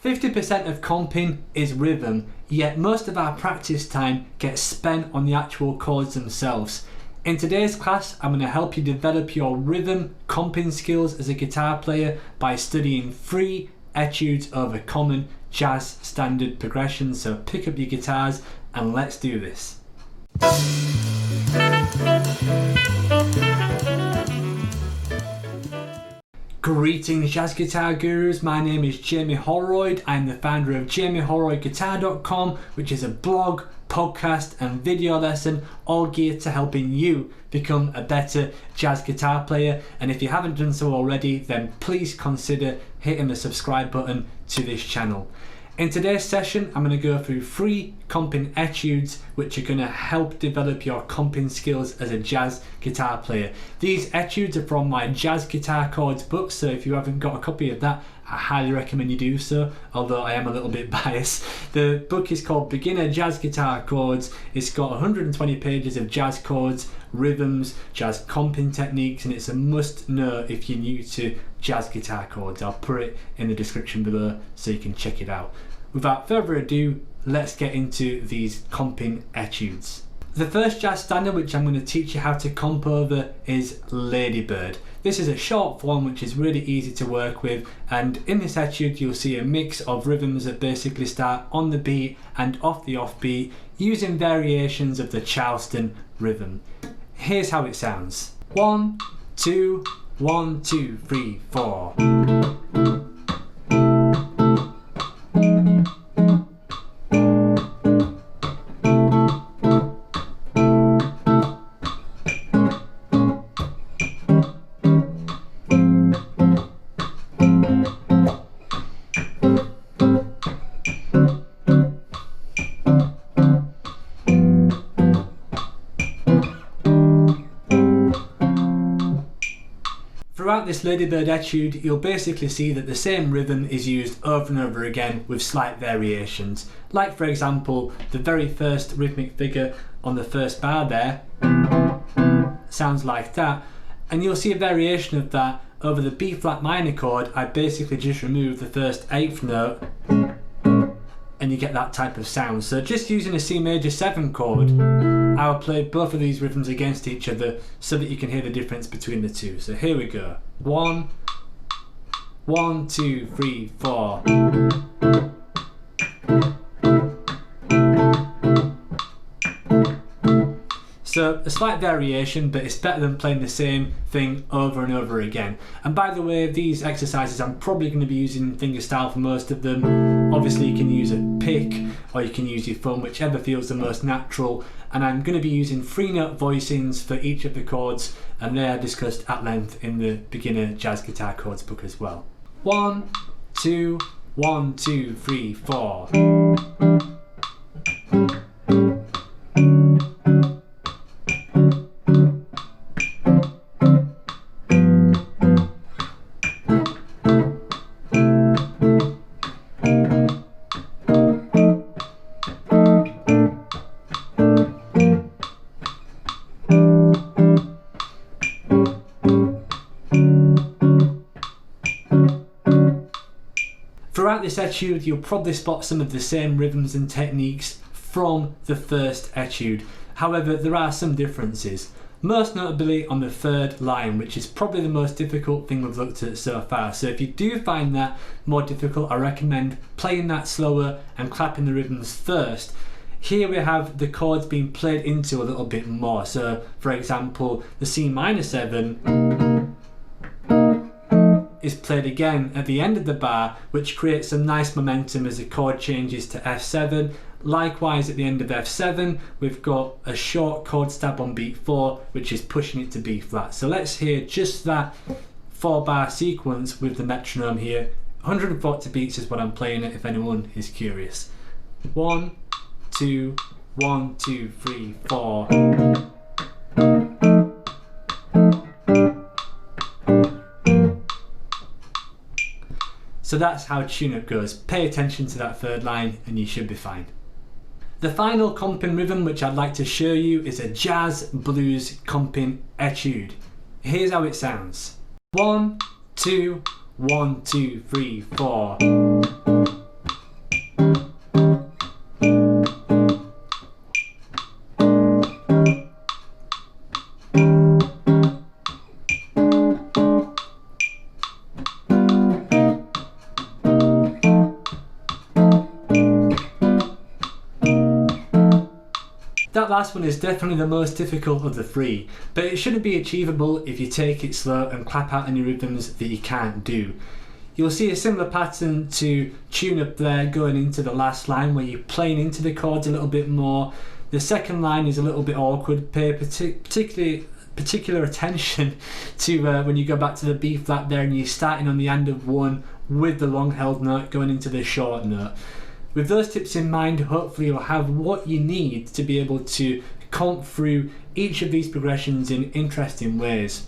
50% of comping is rhythm, yet most of our practice time gets spent on the actual chords themselves. In today's class, I'm going to help you develop your rhythm comping skills as a guitar player by studying 3 etudes over common jazz standard progressions. So pick up your guitars and let's do this. Greetings jazz guitar gurus, my name is Jamie Holroyd. I'm the founder of jamieholroydguitar.com, which is a blog, podcast and video lesson all geared to helping you become a better jazz guitar player. And if you haven't done so already, then please consider hitting the subscribe button to this channel. In today's session, I'm going to go through 3 comping etudes which are going to help develop your comping skills as a jazz guitar player. These etudes are from my Jazz Guitar Chords book, so if you haven't got a copy of that, I highly recommend you do so, although I am a little bit biased. The book is called Beginner Jazz Guitar Chords. It's got 120 pages of jazz chords, rhythms, jazz comping techniques, and it's a must know if you're new to jazz guitar chords. I'll put it in the description below so you can check it out. Without further ado, let's get into these comping etudes. The first jazz standard which I'm going to teach you how to comp over is Ladybird. This is a short form which is really easy to work with, and in this etude you'll see a mix of rhythms that basically start on the beat and off the offbeat using variations of the Charleston rhythm. Here's how it sounds. 1, 2, 1, 2, 3, 4. Throughout this Ladybird etude, you'll basically see that the same rhythm is used over and over again with slight variations. Like for example, the very first rhythmic figure on the first bar there sounds like that, and you'll see a variation of that over the B flat minor chord. I basically just remove the first 8th note and you get that type of sound. So just using a C major 7 chord, I'll play both of these rhythms against each other so that you can hear the difference between the two. So here we go. 1, 1, 2, 3, 4. So a slight variation, but it's better than playing the same thing over and over again. And by the way, these exercises I'm probably going to be using fingerstyle for most of them. Obviously you can use a pick or you can use your thumb, whichever feels the most natural. And I'm going to be using 3-note voicings for each of the chords, and they are discussed at length in the Beginner Jazz Guitar Chords book as well. 1, 2, 1, 2, 3, 4. Throughout this etude, you'll probably spot some of the same rhythms and techniques from the first etude. However, there are some differences, most notably on the 3rd line, which is probably the most difficult thing we've looked at so far. So if you do find that more difficult, I recommend playing that slower and clapping the rhythms first. Here we have the chords being played into a little bit more. So for example, the C minor 7 is played again at the end of the bar, which creates some nice momentum as the chord changes to F7. Likewise, at the end of F7, we've got a short chord stab on beat 4, which is pushing it to B flat. So let's hear just that 4-bar sequence with the metronome here. 140 beats is what I'm playing it if anyone is curious. 1, 2, 1, 2, 3, 4. So that's how tune-up goes. Pay attention to that 3rd line and you should be fine. The final comping rhythm which I'd like to show you is a jazz blues comping etude. Here's how it sounds. 1, 2, 1, 2, 3, 4. That last one is definitely the most difficult of the three, but it shouldn't be achievable if you take it slow and clap out any rhythms that you can't do. You'll see a similar pattern to tune up there going into the last line where you're playing into the chords a little bit more. The second line is a little bit awkward. Pay particular attention to when you go back to the B flat there and you're starting on the end of one with the long held note going into the short note. With those tips in mind, hopefully you'll have what you need to be able to comp through each of these progressions in interesting ways.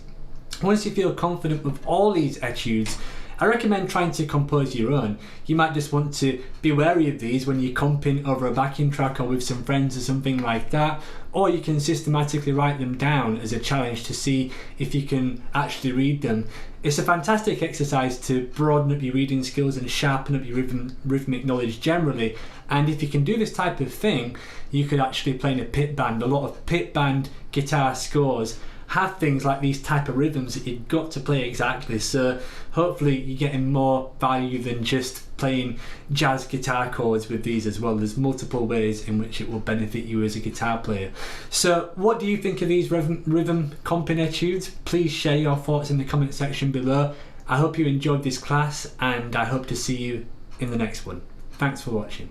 Once you feel confident with all these etudes, I recommend trying to compose your own. You might just want to be wary of these when you're comping over a backing track or with some friends or something like that, or you can systematically write them down as a challenge to see if you can actually read them. It's a fantastic exercise to broaden up your reading skills and sharpen up your rhythmic knowledge generally, and if you can do this type of thing, you could actually play in a pit band. A lot of pit band guitar scores have things like these type of rhythms that you've got to play exactly, so hopefully you're getting more value than just playing jazz guitar chords with these as well. There's multiple ways in which it will benefit you as a guitar player. So what do you think of these rhythm comping etudes? Please share your thoughts in the comment section below. I hope you enjoyed this class and I hope to see you in the next one. Thanks for watching.